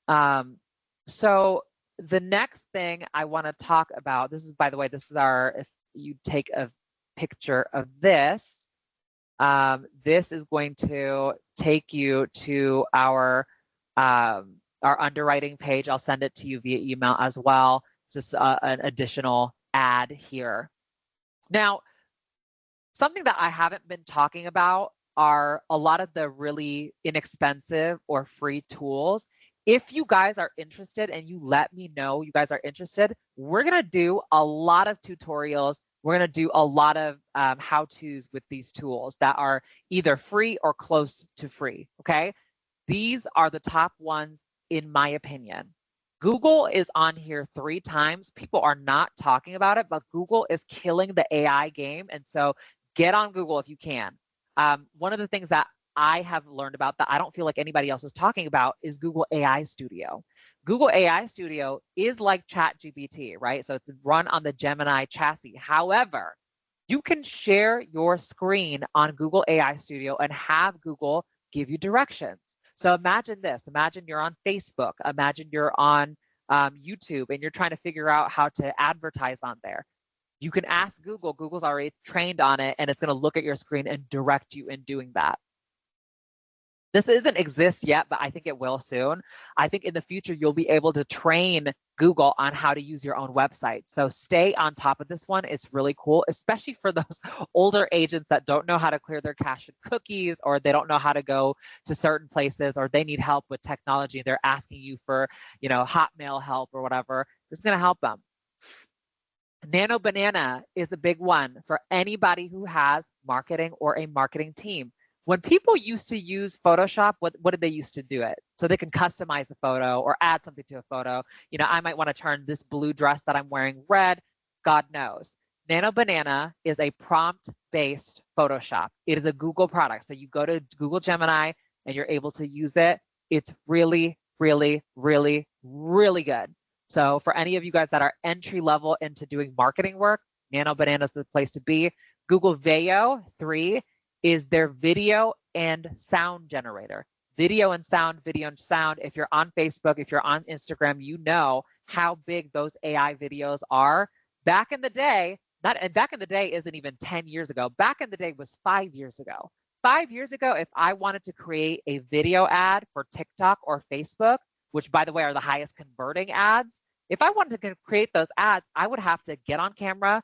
So the next thing I want to talk about, this is, by the way, this is our, if you take a picture of this, this is going to take you to our underwriting page. I'll send it to you via email as well. Just an additional ad here. Now, something that I haven't been talking about are a lot of the really inexpensive or free tools. If you guys are interested and you let me know you guys are interested, we're gonna do a lot of tutorials. We're gonna do a lot of how-tos with these tools that are either free or close to free, okay? These are the top ones in my opinion. Google is on here 3 times. People are not talking about it, but Google is killing the AI game. And so get on Google if you can. One of the things that I have learned about that I don't feel like anybody else is talking about is Google AI Studio. Google AI Studio is like ChatGPT, right? So it's run on the Gemini chassis. However, you can share your screen on Google AI Studio and have Google give you directions. So imagine this, imagine you're on Facebook, imagine you're on YouTube and you're trying to figure out how to advertise on there. You can ask Google, Google's already trained on it, and it's gonna look at your screen and direct you in doing that. This doesn't exist yet, but I think it will soon. I think in the future, you'll be able to train Google on how to use your own website. So stay on top of this one. It's really cool, especially for those older agents that don't know how to clear their cache and cookies, or they don't know how to go to certain places, or they need help with technology. They're asking you for, you know, Hotmail help or whatever. This is gonna help them. Nano Banana is a big one for anybody who has marketing or a marketing team. When people used to use Photoshop, what did they used to do it? So they can customize a photo or add something to a photo. You know, I might want to turn this blue dress that I'm wearing red, God knows. Nano Banana is a prompt-based Photoshop. It is a Google product. So you go to Google Gemini and you're able to use it. It's really, really, really, really good. So for any of you guys that are entry level into doing marketing work, Nano Banana is the place to be. Google Veo 3 is their video and sound generator. Video and sound, video and sound. If you're on Facebook, if you're on Instagram, you know how big those AI videos are. Back in the day, back in the day isn't even 10 years ago. Back in the day was 5 years ago. 5 years ago, if I wanted to create a video ad for TikTok or Facebook, which by the way are the highest converting ads, if I wanted to create those ads, I would have to get on camera,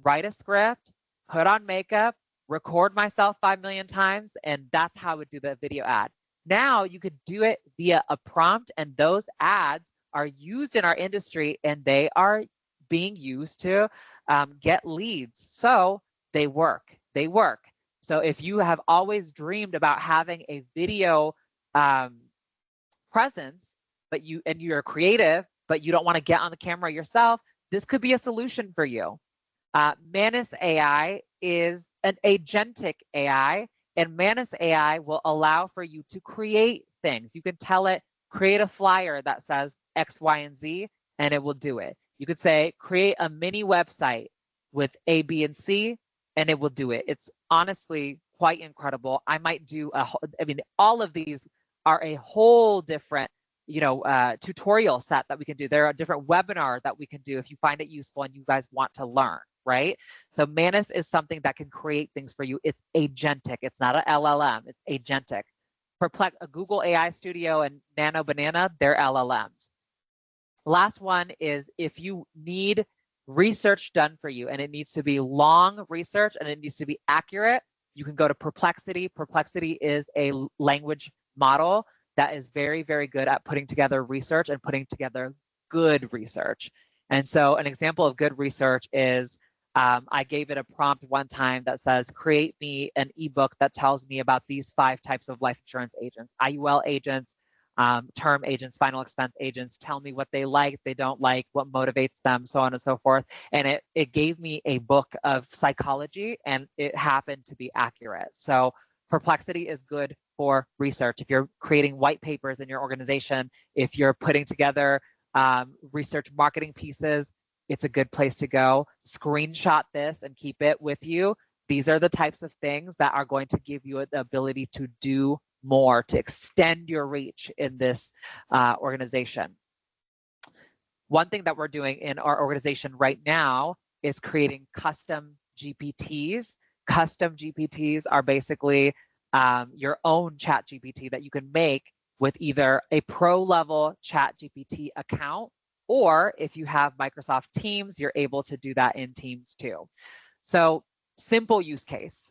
write a script, put on makeup, record myself 5 million times, and that's how I would do the video ad. Now you could do it via a prompt, and those ads are used in our industry and they are being used to get leads. So they work, they work. So if you have always dreamed about having a video presence, but you're creative, but you don't want to get on the camera yourself, this could be a solution for you. Manus AI is an agentic AI, and Manus AI will allow for you to create things. You can tell it, create a flyer that says X, Y, and Z, and it will do it. You could say, create a mini website with A, B, and C, and it will do it. It's honestly quite incredible. I might do all of these are a whole different, tutorial set that we can do. There are a different webinar that we can do if you find it useful and you guys want to learn, right? So Manus is something that can create things for you. It's agentic. It's not an LLM. It's agentic. Google AI Studio and Nano Banana, they're LLMs. Last one is if you need research done for you and it needs to be long research and it needs to be accurate, you can go to Perplexity. Perplexity is a language model that is very, very good at putting together research and putting together good research. And so an example of good research is I gave it a prompt one time that says, create me an ebook that tells me about these 5 types of life insurance agents, IUL agents, term agents, final expense agents. Tell me what they like, they don't like, what motivates them, so on and so forth. And it gave me a book of psychology, and it happened to be accurate. So Perplexity is good for research. If you're creating white papers in your organization, if you're putting together research marketing pieces, it's a good place to go. Screenshot this and keep it with you. These are the types of things that are going to give you the ability to do more to extend your reach in this organization. One thing that we're doing in our organization right now is creating custom GPTs. Custom GPTs are basically your own chat GPT that you can make with either a pro level chat GPT account, or if you have Microsoft Teams, you're able to do that in Teams too. So simple use case.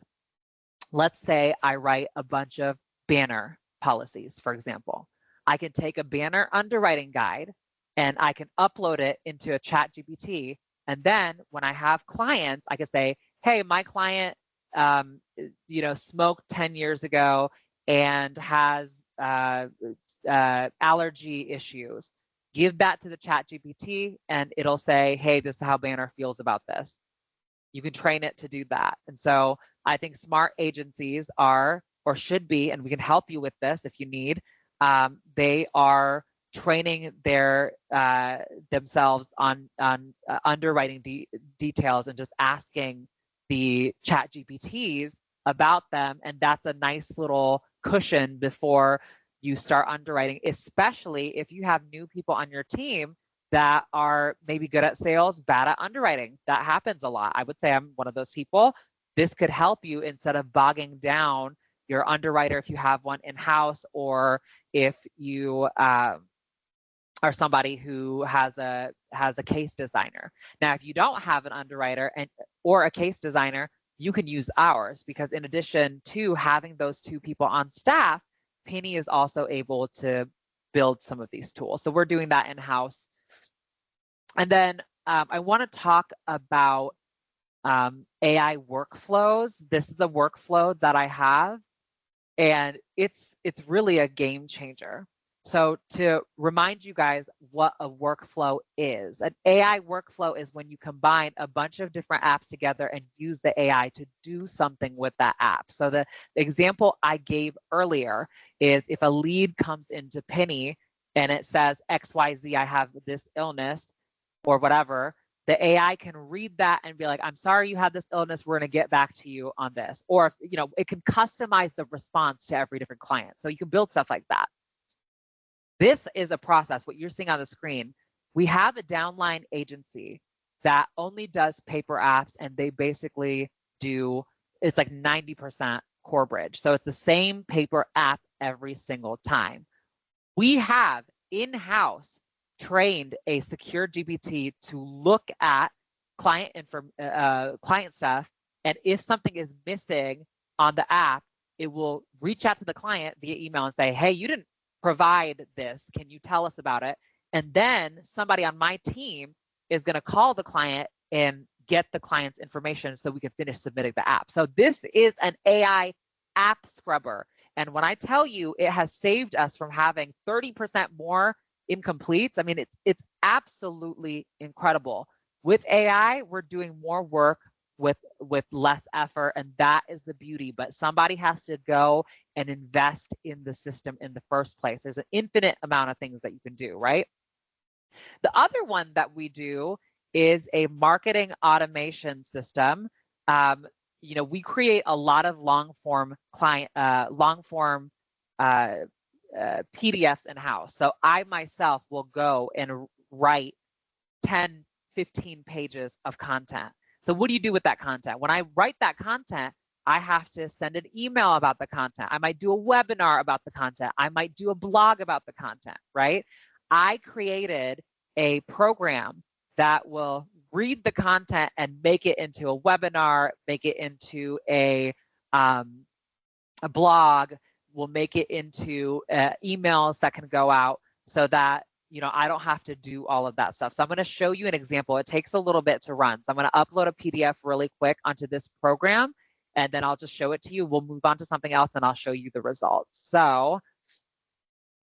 Let's say I write a bunch of banner policies, for example. I can take a banner underwriting guide and I can upload it into a chat GPT. And then when I have clients, I can say, hey, my client smoked 10 years ago and has allergy issues. Give that to the chat GPT and it'll say, hey, this is how Banner feels about this. You can train it to do that. And so I think smart agencies are, or should be, and we can help you with this if you need, they are training their themselves on underwriting details and just asking the chat GPTs about them. And that's a nice little cushion before you start underwriting, especially if you have new people on your team that are maybe good at sales, bad at underwriting. That happens a lot. I would say I'm one of those people. This could help you instead of bogging down your underwriter if you have one in-house, or if you are somebody who has a case designer. Now, if you don't have an underwriter or a case designer, you can use ours, because in addition to having those two people on staff, Pinney is also able to build some of these tools. So we're doing that in-house. And then I want to talk about AI workflows. This is a workflow that I have, and it's really a game changer. So to remind you guys what a workflow is, an AI workflow is when you combine a bunch of different apps together and use the AI to do something with that app. So the example I gave earlier is if a lead comes into Pinney and it says XYZ, I have this illness or whatever, the AI can read that and be like, I'm sorry you had this illness, we're gonna get back to you on this. Or if, it can customize the response to every different client. So you can build stuff like that. This is a process, what you're seeing on the screen. We have a downline agency that only does paper apps, and they basically do, it's like 90% core bridge. So it's the same paper app every single time. We have in-house trained a secure GPT to look at client stuff, and if something is missing on the app, it will reach out to the client via email and say, hey, you didn't provide this, can you tell us about it? And then somebody on my team is going to call the client and get the client's information so we can finish submitting the app. So this is an AI app scrubber. And when I tell you it has saved us from having 30% more incompletes, I mean, it's absolutely incredible. With AI, we're doing more work with less effort, and that is the beauty. But somebody has to go and invest in the system in the first place. There's an infinite amount of things that you can do, right? The other one that we do is a marketing automation system. We create a lot of long-form PDFs in-house. So I myself will go and write 10, 15 pages of content. So what do you do with that content? When I write that content, I have to send an email about the content. I might do a webinar about the content. I might do a blog about the content, right? I created a program that will read the content and make it into a webinar, make it into a blog, will make it into emails that can go out, so that I don't have to do all of that stuff. So I'm going to show you an example. It takes a little bit to run. So I'm going to upload a PDF really quick onto this program, and then I'll just show it to you. We'll move on to something else, and I'll show you the results. So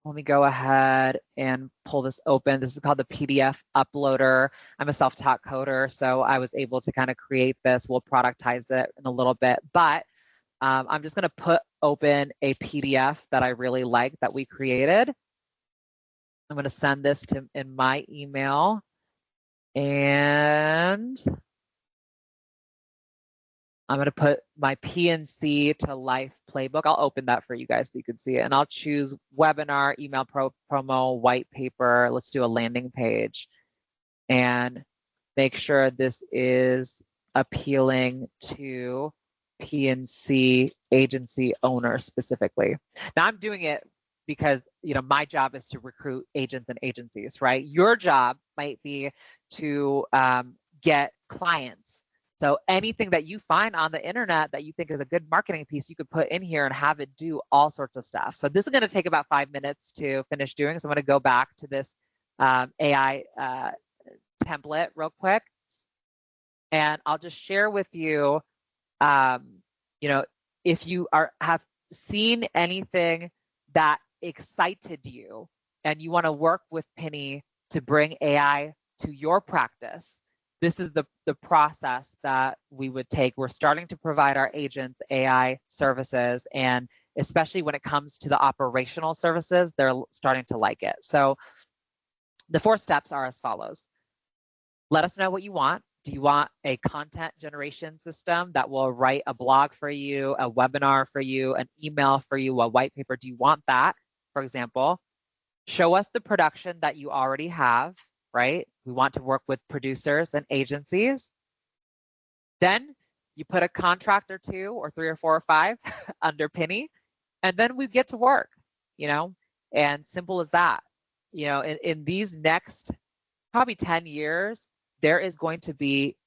let me go ahead and pull this open. This is called the PDF Uploader. I'm a self-taught coder, so I was able to kind of create this. We'll productize it in a little bit, but I'm just going to open a PDF that I really like that we created. I'm going to send this in my email, and I'm going to put my PNC to life playbook. I'll open that for you guys so you can see it. And I'll choose webinar, email promo, white paper. Let's do a landing page and make sure this is appealing to PNC agency owners specifically. Now I'm doing it because my job is to recruit agents and agencies, right? Your job might be to get clients. So anything that you find on the internet that you think is a good marketing piece, you could put in here and have it do all sorts of stuff. So this is going to take about 5 minutes to finish doing. So I'm going to go back to this AI template real quick. And I'll just share with you, if you have seen anything that excited you and you want to work with Pinney to bring AI to your practice, this is the process that we would take. We're starting to provide our agents AI services, and especially when it comes to the operational services, they're starting to like it. So the 4 steps are as follows. Let us know what you want. Do you want a content generation system that will write a blog for you, a webinar for you, an email for you, a white paper? Do you want that, for example? Show us the production that you already have, right? We want to work with producers and agencies. Then you put a contract or 2 or 3 or 4 or 5 under Pinney, and then we get to work, and simple as that. In these next probably 10 years, there is going to be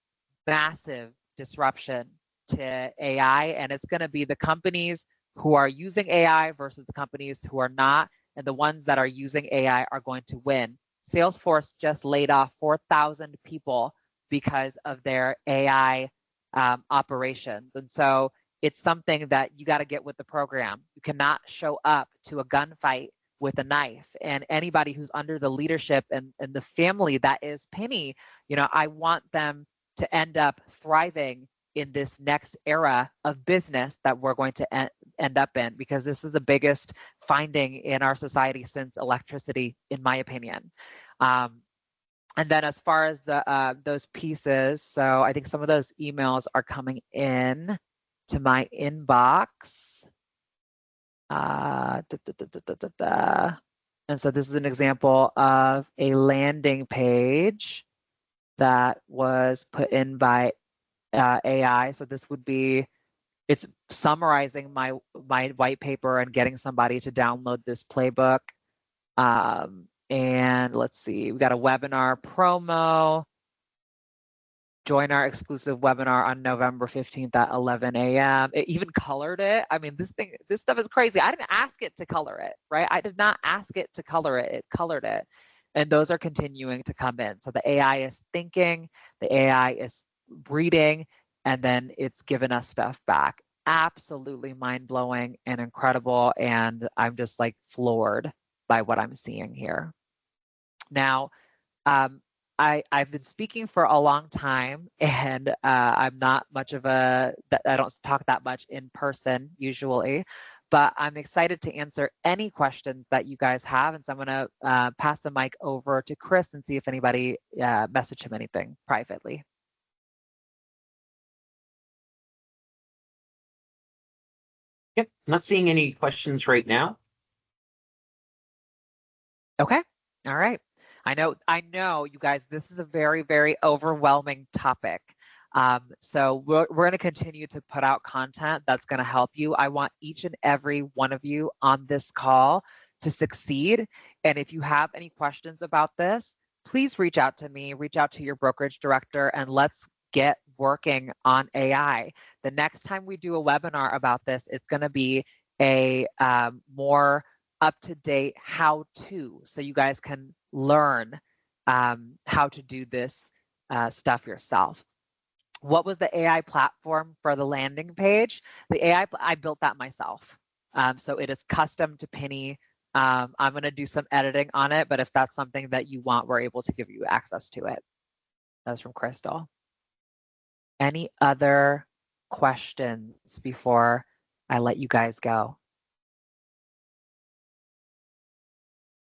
massive disruption to AI, and it's going to be the companies who are using AI versus the companies who are not, and the ones that are using AI are going to win. Salesforce just laid off 4,000 people because of their AI operations, and so it's something that you got to get with the program. You cannot show up to a gunfight with a knife, and anybody who's under the leadership and the family that is Pinney, I want them to end up thriving in this next era of business that we're going to end up in, because this is the biggest finding in our society since electricity, in my opinion. And then as far as those pieces, so I think some of those emails are coming in to my inbox. And so this is an example of a landing page that was put in by AI. So this would be, it's summarizing my white paper and getting somebody to download this playbook. And let's see, we got a webinar promo. Join our exclusive webinar on November 15th at 11 a.m. It even colored it. I mean, this stuff is crazy. I didn't ask it to color it, right? I did not ask it to color it. It colored it. And those are continuing to come in. So the AI is thinking, the AI is reading, and then it's given us stuff back. Absolutely mind-blowing and incredible. And I'm just like floored by what I'm seeing here. Now, I've been speaking for a long time, and I'm not much of I don't talk that much in person usually, but I'm excited to answer any questions that you guys have. And so I'm going to pass the mic over to Chris and see if anybody messaged him anything privately. Yep, not seeing any questions right now. Okay, all right. I know, you guys, this is a very, very overwhelming topic. So we're going to continue to put out content that's going to help you. I want each and every one of you on this call to succeed. And if you have any questions about this, please reach out to me, reach out to your brokerage director, and let's get working on AI. The next time we do a webinar about this, it's going to be a more up-to-date how-to, so you guys can learn how to do this stuff yourself. What was the AI platform for the landing page? The AI, I built that myself. So it is custom to Pinney. I'm going to do some editing on it, but if that's something that you want, we're able to give you access to it. That's from Crystal. Any other questions before I let you guys go?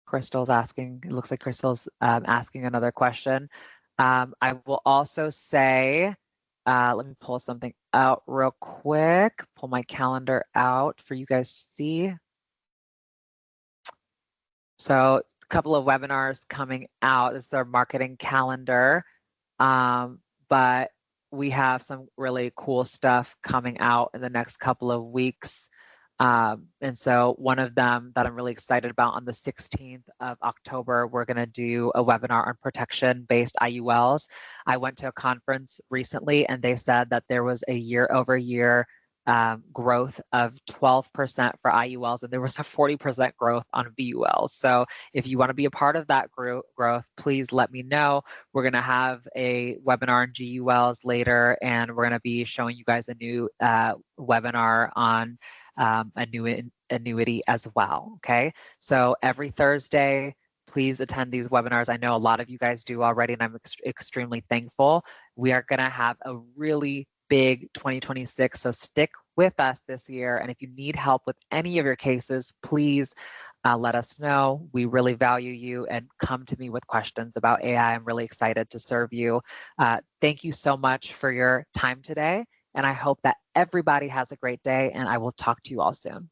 Crystal's asking, it looks like Crystal's asking another question. I will also say Let me pull something out real quick. Pull my calendar out for you guys to see. So a couple of webinars coming out. This is our marketing calendar. But we have some really cool stuff coming out in the next couple of weeks. And so one of them that I'm really excited about, on the 16th of October, we're going to do a webinar on protection-based IULs. I went to a conference recently and they said that there was a year-over-year growth of 12% for IULs, and there was a 40% growth on VULs. So if you want to be a part of that growth, please let me know. We're going to have a webinar on GULs later, and we're going to be showing you guys a new webinar on annuity as well. Okay, so every Thursday, please attend these webinars. I know a lot of you guys do already, and I'm extremely thankful. We are going to have a really big 2026, so stick with us this year. And if you need help with any of your cases, please let us know. We really value you, and come to me with questions about AI. I'm really excited to serve you. Thank you so much for your time today, and I hope that everybody has a great day, and I will talk to you all soon.